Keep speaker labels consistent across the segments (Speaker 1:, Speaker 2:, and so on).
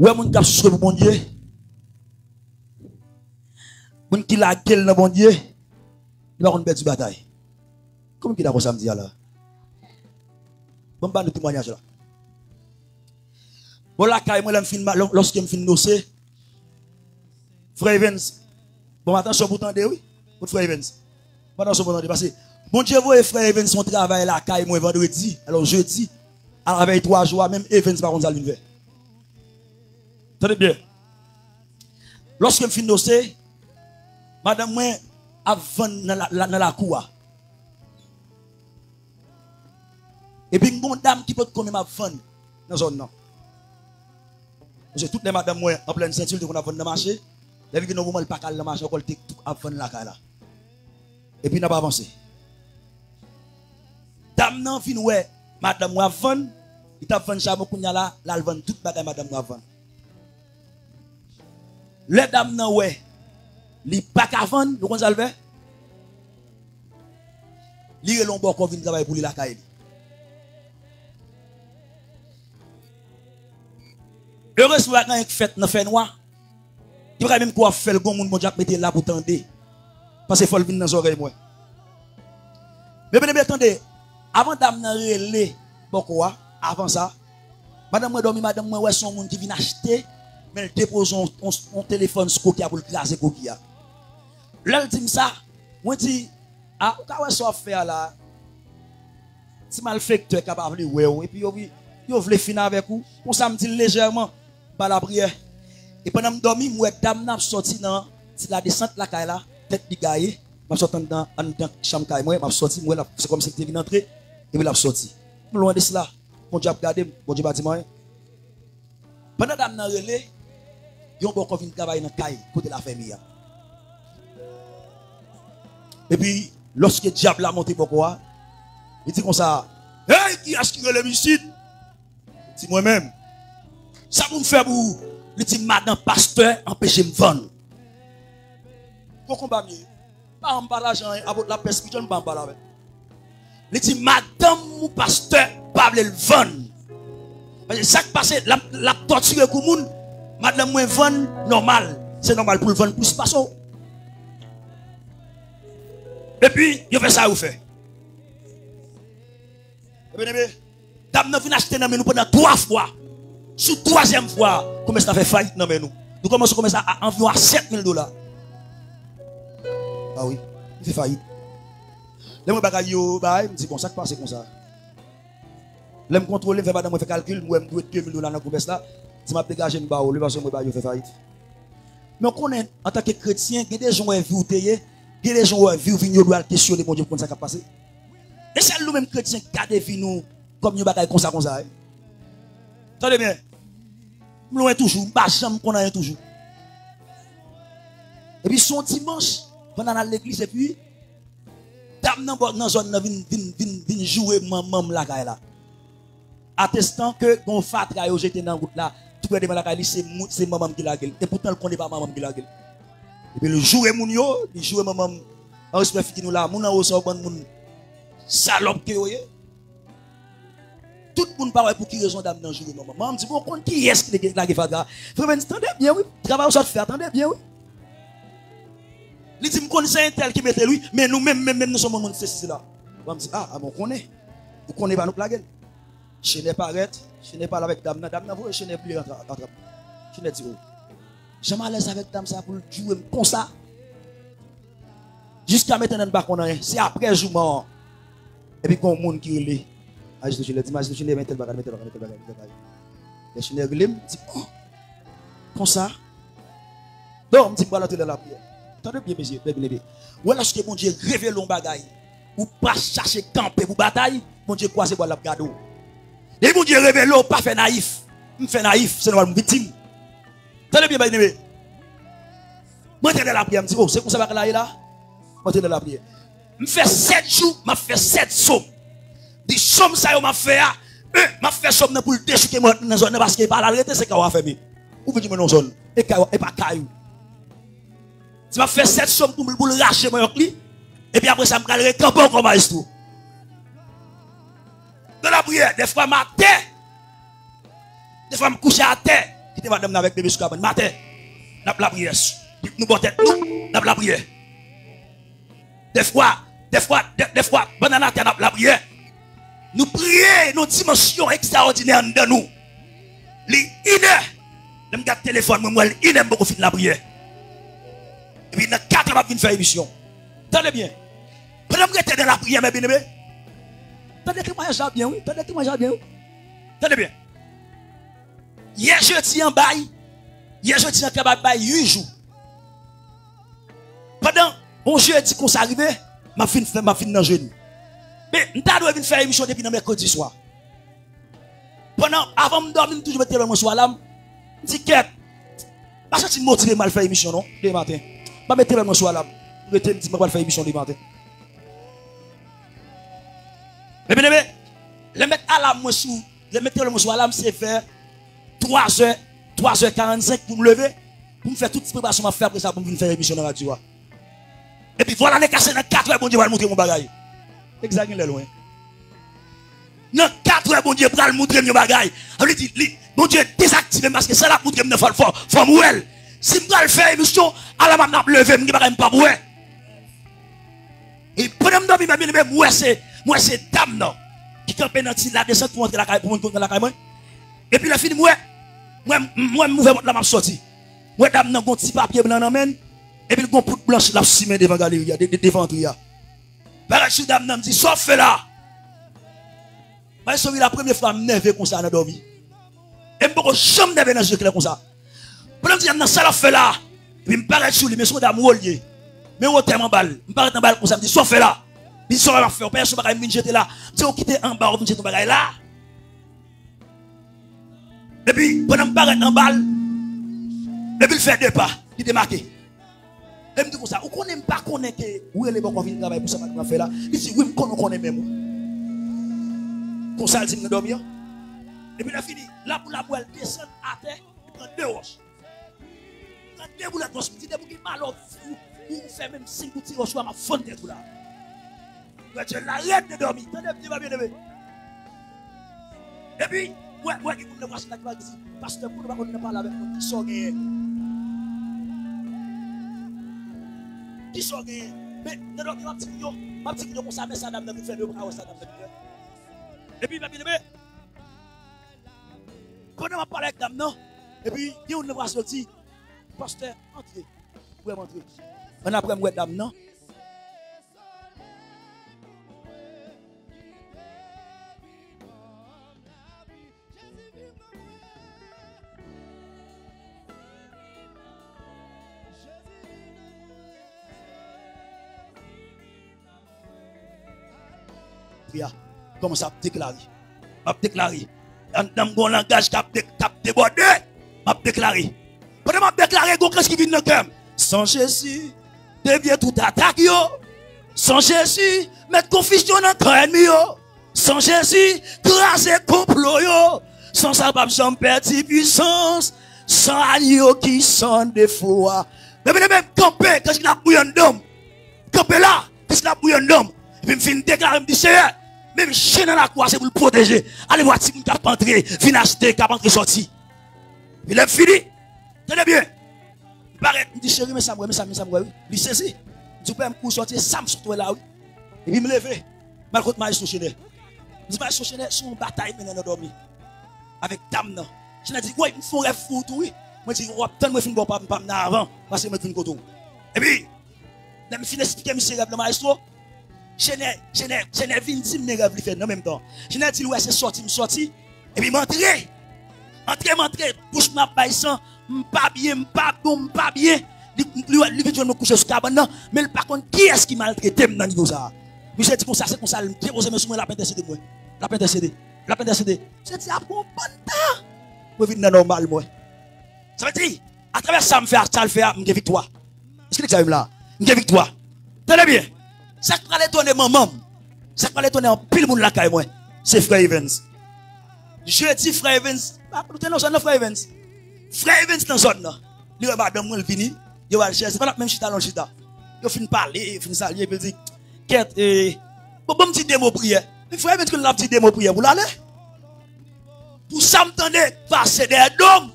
Speaker 1: Ouais, mon cap sur bon Dieu. Mon qui la gueule dans bon Dieu. Il va contre bête bataille. Comment qu'il a ça me dit là? Bon pas de témoignage là. Bon là quand moi lorsque me fin nocer. Frère Evans. Bon attention pour tendre oui. Pour Frère Evans. Attention pour tendre parce que bon Dieu voit Frère Evans son travail là quand moi vendredi. Alors jeudi avec 3 jours même Evans par contre ça l'une fait. Tenez bien. Lorsque me fin nocer madame moi avant dans la cour. Et puis, une bonne dame qui peut comme ma vendre dans la zone. Non. Parce que toutes les madames, en pleine ceinture, qui ont vendre dans le marché, les gens qui ont le pacal dans le marché, ils ont vendre la caille là. Et puis, ils n'ont pas avancé. Dame, non, fin, ouais, madame, moi, vendre, il t'a vendu chameau, là, là, elle vend toute bagaille, madame, moi, vendre. Les dames, non, ouais, ils pas qu'à vendre, vous comprenez ça le fait? Ils ont bon qu'on vient travailler pour la caille. Heureusement, quand il y a une fête dans le fait noir, il va même quoi faire le bon monde, mon Dieu, mettre là pour tendre. Parce qu'il faut le venir dans les oreilles, moi. Mais bien, attendez, avant d'amener relais, pourquoi, avant ça, madame, moi, dormi, madame, moi, ouais, son monde qui vient acheter, mais elle dépose un téléphone sur Kokia pour le craser Kokia. Là, elle dit ça, moi, dis, ah, quand on va faire là, si mal fait que tu es capable de voir, et puis, vous voulez finir avec vous, pour ça, me dit légèrement, par la prière. Et pendant que je dormis, moi, dame n'a sorti dans la descente la caille là, tête de gaille, je sorti dans la chambre caille, moi, je sorti, moi, c'est comme si c'était venu entrer, et puis je sorti. Loin de cela, mon Dieu a regardé, mon Dieu a dit, pendant que dame n'a relé, ils ont beaucoup de travail dans la caille, côté de la famille. Et puis, lorsque le diable a monté pourquoi, il dit comme ça, hey, qui a-ce qui relève ici? C'est moi-même. Ça vous me fait pour le dit madame pasteur empêcher me vendre. Pourquoi pas mieux? Pas en bas l'argent avec la perspective pas en bas avec. Le dit madame ou pasteur pas le vendre. Parce que ça qui passe la torture pour moun madame moi vendre normal, c'est normal pour le vendre plus pas ça. Et puis il fait ça ou fait. Dame n'a venu acheter dans nous pendant 3 fois. Sous 3e fois, comment ça fait faillite dans nous? Nous commençons comme ça à environ $7,000. Ah oui, il fait faillite. Les gens me disent bon, ça passe comme ça. Les gens contrôler, je vais faire calcul, moi je dois $2,000 dans la commerce là. Si je dégage une barre, parce que je fais faillite. Mais on connaît en tant que chrétien, il y a des gens qui vivent, il y a des gens qui vivent, ils doivent questionner mon Dieu pour ça qui a passé. Et c'est nous-mêmes chrétiens qui gardons vie nous comme nous bagaille comme ça. Attendez bien. Nous sommes toujours, pas jamais qu'on a toujours. Et puis son dimanche, pendant l'église, et puis, dame dans la zone, vient jouer maman la caille là. Attestant que mon fatra yo j'étais dans la route là, tout près de la caille, c'est maman qui la gueule. Et pourtant, elle ne connaît pas maman qui la gueule. Et puis le jouer moun yo, il joue maman, en respect qui nous là, moun en haut, ça bon moun. Salope que voyez. Tout le monde parle pour qui raison d'âme dans le jour de maman. Maman me dit, bon, qui est-ce qui est la guefadra? Frère, attendez bien, oui. Travail au sort fait, attendez bien, oui. Il dit, je connais un tel qui mettait lui, mais nous-mêmes, nous sommes monde c'est là. Maman me dit, ah, on connaît. Vous connaissez pas nous plaguer. Je n'ai pas arrêté, je n'ai pas avec dame, je n'ai plus rattrapé. Je n'ai dit, oh. Je m'allaise avec dame ça pour jouer comme ça. Jusqu'à maintenant, on ne c'est après jour mort. Et puis, quand monde qui est là, je dis, je l'ai mis tel bagage, les chenilles glim, dit, oh, comme ça. Donc, on dit, voilà, tu es dans la prière. Attendez bien, monsieur, bien. Ou lorsque mon Dieu révèle un bagage, ou pas chercher camper pour bataille, mon Dieu croise pour la garder. Et mon Dieu révèle, pas fait naïf. Je fais naïf, c'est normal, victime. Attendez bien, bien. Moi, je suis dans la prière, je dis, oh, c'est comme ça que là, moi, je suis dans la prière. Je fais 7 jours, je fais 7 sommes. Des sommes, ça, je fais, je fais somme pour le déchouquer dans la zone, parce que par la réalité, c'est qu'on va faire. Ou bien, je me zone, et pas caillou. Si je fais 7 sommes pour le lâcher, et puis après ça, je vais camper comme ça. Dans la prière, des fois, je m'attends, des fois, je me couche à terre, Quittez madame avec bébé sous la matin. N'a pas la prière. Nous bon tête nous, n'a pas la prière. Des fois, pendant la terre, n'a pas la prière. Nous prions nos dimensions extraordinaires de nous. Les inner, je me garde téléphone, moi, les inner, beaucoup fin la prière. Et puis, dans 4 ans, je vais faire émission. Tenez bien. Pendant que je dans la prière, mes bien-aimés. Tenez que moi, j'ai bien, oui. Tenez que moi, j'ai bien, oui. Tenez bien. Hier, je tiens en bail. Hier, je tiens en bail 8 jours. Pendant, bon jeudi, qu'on s'arrive, ma fin dans le genou. Mais, je dois venir faire émission depuis le mercredi soir. Pendant, avant de dormir, toujours mettre le soir là, je dis, qu'est-ce que tu motivé mal faire émission, non? Le matin. Je vais mettre le soir là. Je vais te faire émission le matin. Mais bien, le mettre à la moi sous, le mettre le soir là, c'est faire 3h45 pour me lever, pour me faire toute cette préparation à faire après ça, pour me faire émission dans la radio. Et puis voilà, les cassés dans 4 heures, bon Dieu va montrer mon bagage. Exagérez loin. Dans 4 heures, bon Dieu va montrer mon bagage. On dit, bon Dieu, désactive parce que c'est là pour montrer mon fort. Faut mourir. Si je dois le faire émission, à la main, je lever, je ne vais pas mourir. Et pendant que je me dis, moi c'est dame non. Qui campe dans la descente pour entrer dans la caille. Et puis la fille, moi, je la m'a sorti. Moi, dame non, un petit papier blanc dans et puis, le poudre blanche, la cime devant la galerie, devant la par exemple, dame me dit, sauf là. Je suis la première fois, je me nerveux comme ça dans la vie. Et je ne peux jamais nerveux dans le jeu comme ça. Pendant que je suis dans la fait là, et puis je me parle sur lui, mais je suis dans le lié. Mais je suis en balle. Je me parle dans balle comme ça, je me dis, sauf là. Je suis en faire, personne ne va me jeter là. Tu sais, quitter en bas, on jeter ton bagage là. Et puis, pendant que je parle en balle, et puis il fait 2 pas, il est marqué. Et me dit comme ça, ou qu'on n'aime pas connaître que où est les bons conviés de travail pour ça qu'on a fait là. Il dit oui, on connaît même. Comme ça, il dit me dormir. Et puis il a fini. Là pour la boîte, descend à terre, il prend 2 roches. Il prend 2 boulettes roches, il dit qui mal ou fait même 5 petits roches à ma fonte tout là. Je l'arrête de dormir. Tenez, bien aimé. Et puis, moi qui me vois sur la classe ici, parce que pour ne pas parler avec moi, qui sont gagnés. Qui sont gagnés. Mais, ma petite vidéo, comme ça, mais ça dame de faire le bras, ça dame de faire. Et puis, ma bien aimé, quand on va parler avec dame, non, et puis, il y a une voix sortie, pasteur, entrez. Vous pouvez entrer. On après, moi, dame, non. Comment ça déclarer? M'a déclaré. Dans mon langage qui a débordé, m'a déclaré. Pendant m'a déclaré, qu'est-ce qui vient dans le cœur? Sans Jésus, devient tout attaque yo. Sans Jésus, mettre confusion dans le cœur ennemi yo. Sans Jésus, craser complot yo. Sans ça, pas j'en perdre puissance. Sans agneau qui sont des fois. Mais même camper, qu'est-ce qu'il a bouillon d'homme? Camper là, qu'est-ce qu'il a bouillon d'homme? Et puis, je me déclarer, je me dis, même chien dans la croix, c'est pour le protéger. Allez voir si vous avez entré, fin acheter, qui a entré sorti. Il est fini. Tenez bien. Je me dis, chérie, mais ça me oui. Il saisit. Je peux me sortir, ça me sortir là, oui. Et puis, je me lever. Malgré ma sous-chenet. Je dis, ma sous-chenet, c'est une bataille, mais je dormi. Avec dame, non. Je me dis, ouais, il me faut un rêve fou, oui. Je dis, ouais, tant que je ne vais pas avant, parce que je me suis et puis, je me suis expliqué, monsieur, le maestro. Je n'ai vu une team de faire en même temps. Je n'ai dit, ouais, c'est sorti. Et puis, m'entrer, bouche m'a païsan, pas bien. Lui, veut me coucher sur la cabane, mais par contre, qui est-ce qui maltraité dans le niveau ça? Monsieur dit, c'est comme ça, je me dépose sur la peine d'intercéder, moi. La peine d'intercéder. Je dis, après un bon temps, je vais venir normal, moi. Ça veut dire, à travers ça, je fais victoire. Est-ce que tu as là? Je fais victoire. Tenez bien. Ça qui va l'étonner maman. Ça qui va l'étonner en pile monde la caille moi. C'est Frère Evans. Je dis Frère Evans. Nous tenons zone Frère Evans. Frère Evans dans zone là. Lui madame moi vini, il va chercher pas même chita dans chita. Il fin parler, fin saluer puis dit quête bon petit démo prière. Frère Evans que la petite démo prière pour l'aller. Pour ça m'entendez passer des dômes.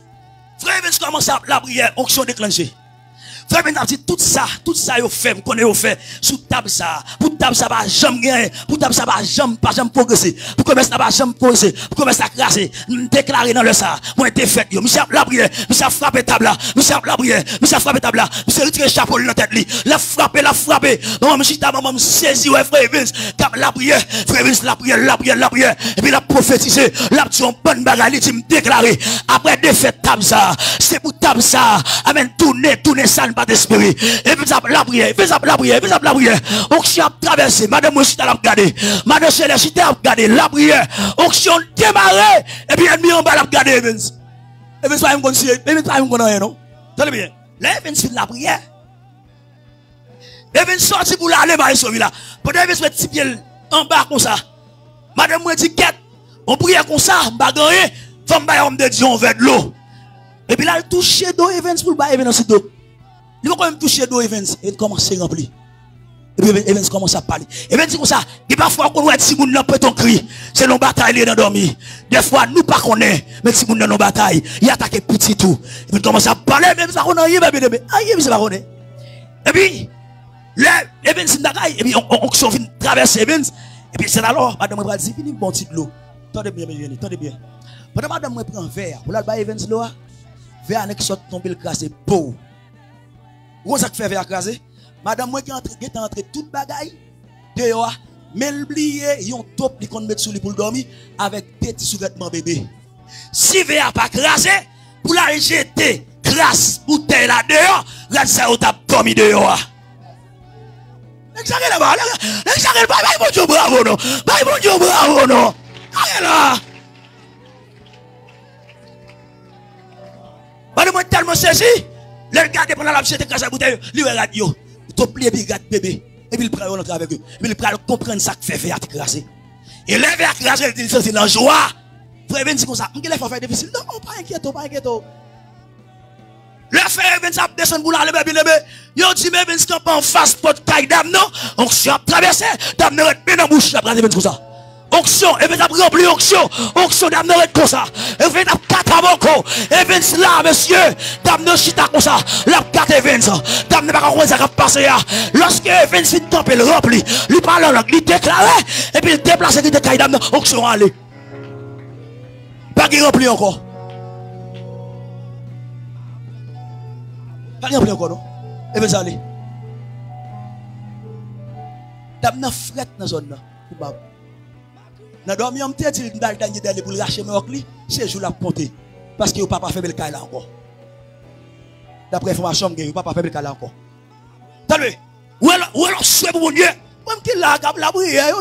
Speaker 1: Frère Evans commence à la prière, onction déclenchée. Frère Evans a dit tout ça yo fait, me connaît yo fait sous table ça. Pour table ça va jamais gagner, pour table ça va jamais progresser. Pour commerce ça va jamais progresser, pour commerce ça craser. Déclarer dans le ça, moi été fait yo, monsieur la prière, monsieur frappé table là, monsieur la prière, monsieur frappé table là, monsieur retirer chapeau dans tête li, la frapper. Non monsieur ta maman me saisi ouais frère Evans, la prière, frère Evans la prière et puis la prophétiser, la dit une bonne bagarre, il dit me déclarer après défaite table ça, c'est pour table ça, amen tourner ça pas d'esprit. Et puis la prière. Onction a traversé. Madame Mouchita l'a regardé. Madame Célestine a regardé. La prière. Onction démarré. Et puis ennemi en bas l'a regardé. Evans pas même conseiller. Evans pas même connaître non. Tenez bien. Là Evans fait la prière. Evans sorti pour aller par sauver là. Pendant Evans met petit pied en bas comme ça. Madame moi dit quête. On prie comme ça, pas gagner. Faut me homme de Dieu on veut de l'eau. Et puis là il touche d'eau Evans pour le Evans dans d'eau. Il va quand même toucher d'eau Evans et commence à remplir. Et puis Evans commence à parler. Evans dit comme ça, il parfois qu'on voit si moun nan peut ton cri, c'est nos batailles dans dormi. Des fois nous pas connaît, mais si moun nan nos batailles, il attaque petit tout. Et puis commence à parler même ça connaît rien bébé. Aïe, ça connaît. Et puis là Evans n'agaille et puis on vient traverser Evans et puis c'est alors madame va dire fini bon petit l'eau. Tendez bien. Pendant madame moi prend verre, pour là ba Evans l'eau, verre avec sort tomber le crasser beau. Où ça fait vers craser? Madame moi qui est entré toute bagaille dehors, mais oublié yon top li kon mettre sous lui pour dormir avec petit sous-vêtements bébé. Si verre pas crasé pour la jeter crasse bouteille là dehors, là ça ou t'a dormi dehors. Exagère là, exagère pas, bon Dieu bravo non. Bon Dieu bravo non. Allez là. Madame moi tellement saisi. Le regarder pendant la visite de la bouteille, lui radio, top les brigades bébé, et puis il prend rentrer avec eux, et puis il prend comprendre ça que fait faire craser. Et le verre craser, il dit c'est la joie. Frère Evans comme ça, il faut faire difficile. Non, pas inquiète. Le frère Evans a descendu pour aller bébé, il dit mais Evans camp en face porte taille dame non, on s'est traversé, dame ne reste pas dans bouche la Evans comme ça. Onction, et puis t'as rempli onction dame ne comme ça. Et puis t'as 4 avocats, Evans là, monsieur, dame ne chita comme ça, la 4 Evans, dame ne pas comment ça va passer là. Lorsque Evans finit de camper, le rempli, lui parle en langue, lui déclare, et puis il déplace qui déclare dame, onction allez. Pas qu'il rempli encore. Pas qu'il rempli encore, non? Evans allez. Dame ne frette dans la zone là. Dans le dormi, on t'a dit que pour lâcher mes ocli, c'est jour la compter. Parce que vous papa fait le cas là encore. D'après l'information, vous papa fait le cas là encore. T'as-le? Ou alors, souhait pour mon Dieu. Même qu'il a la prière,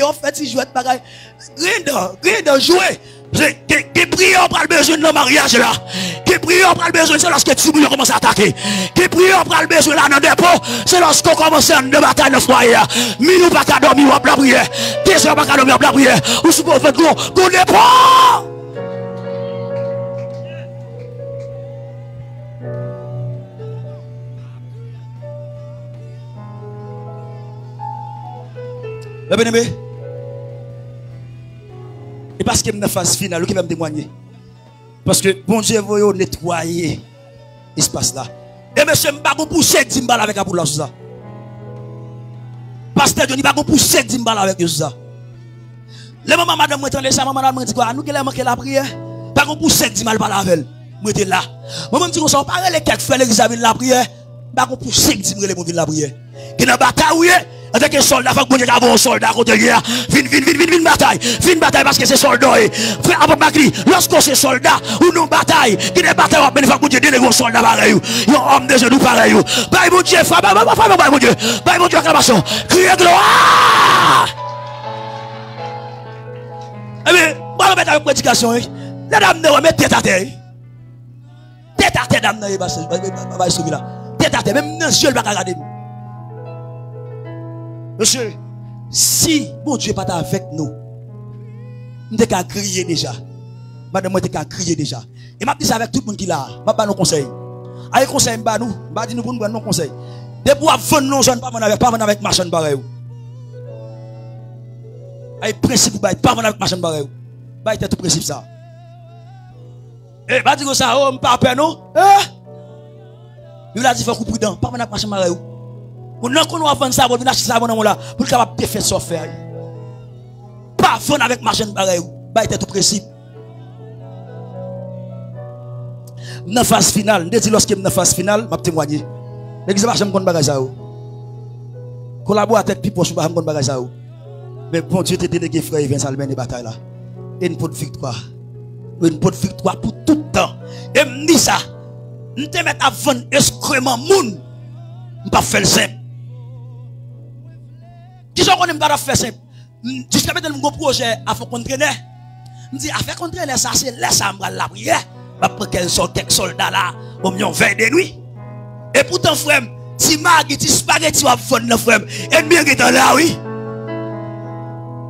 Speaker 1: on fait si jouet bagaille. Rien de jouer. Qui prière pour le besoin de le mariage là. Qui prière pour le besoin, c'est lorsque tu commences à attaquer. Qui prière pour le besoin là dans le dépôt, c'est lorsqu'on commence à une bataille dans le foyer. Minuit pas qu'à dormir, on la prière. 2 heures pas qu'à dormir, on la prière. Ou si vous faites gros dépôt. Le bien-aimé. Et parce que je suis dans la phase finale, qui va me témoigner. Parce que bon Dieu veut nettoyer l'espace là. Et monsieur, je ne vais pas pousser 10 balles avec Aboula sur ça. Pasteur, je ne vais pas pousser 10 balles avec eux sur ça. Le moment madame m'a entendu ça, maman m'a dit quoi? Nous qui avons manqué la prière, pas qu'on pousser 10 balles avec elle. Moi j'étais là. Moi me dit qu'on s'en parle les quelques frères l'examen de la prière, pas qu'on pousser 10 balles pour la prière. Qui n'a bataille en tant que soldat, il faut que vous ayez un soldat côté guerre. Vin bataille parce que c'est soldat. Frère Abou Bakri, lorsqu'on c'est soldat ou non bataille, qui n'est bataille, il faut que vous ayez des soldats pareils. Il y a un homme de genoux pareil. Bye mon Dieu, bye mon Dieu, bye mon Dieu, acclamation. Criez gloire. Eh bien, on va mettre avec prédication. La dame ne remet tête à terre. Tête à terre, dame ne va pas sauver là. Tête à terre, même dans les yeux, elle va regarder. Monsieur, si mon Dieu n'est pas avec nous, nous devons crier déjà. Madame, moi, je crier déjà. Et je dis ça avec tout le monde qui est là. Je vais nous conseiller. Avec conseil, je nous. Je dis nous pour nous donner nos conseils. Depuis avant nous, je ne vais pas avec machin pareil. Avec principe, pas avec machin pareil. Avec tout principe ça. Eh, pas dire ça, oh, pas peur, non? Eh? Il a dit, faut couper prudent. Pas maintenant, marcher marre. On n'a qu'on va vendre ça, on va acheter ça, on là, pour capable de faire ça faire. Pas fond avec marché pareil. Bah, il était tout précis. Dans la phase finale, je dis lorsque je suis dans la phase finale, je vais témoigner. L'exemple, je ne sais pas. Collaborer avec Pipo, je ne sais pas. Mais bon Dieu te délégué, frère, il vient salver les batailles là. Et une bonne victoire. Une bonne victoire pour tout le temps. Et me dit ça. Je te mets à vendre excrément moun. Je ne pas faire simple. Qui sont qu'on ne pas faire simple? Jusqu'à maintenant, mon projet à faire contraîner. Je dis, à faire contraîner, ça, c'est là, ça me la prière. Je prends quelques soldats là, au milieu veille de nuit. Et pourtant, frère, si Magui, si spaghetti, va vendre, frère, ennemi est dans là, oui.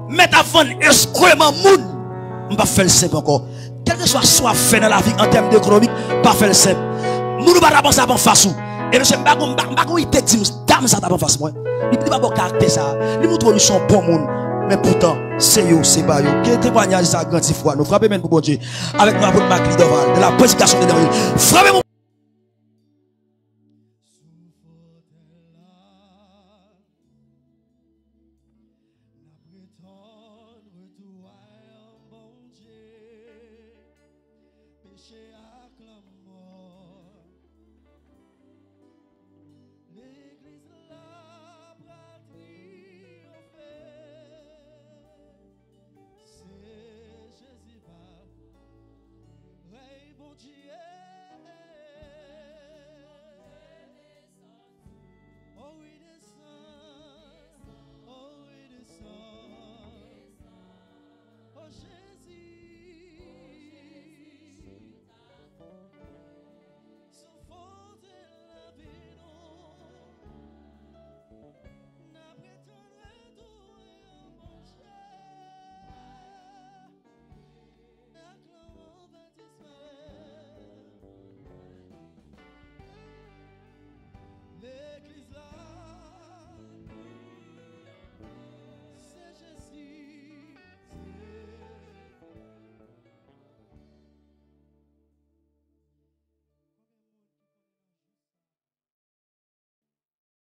Speaker 1: Mais à vendre excrément moun. Je ne pas faire simple encore. Quel que soit fait dans la vie en termes d'économique, pas faire simple. Nous ne pas penser à face. Et monsieur Mbago, il te dit, dame, ça t'a en face moi. Il ne pas bon caractère ça. Il montre lui son bon monde. Mais pourtant, c'est eux, c'est pas eux. Quel témoignage ça grandit foi. Nous frappons même pour bon Dieu. Avec ma bonne Macri Doval, de la prédication de Daniel. Frappez mon.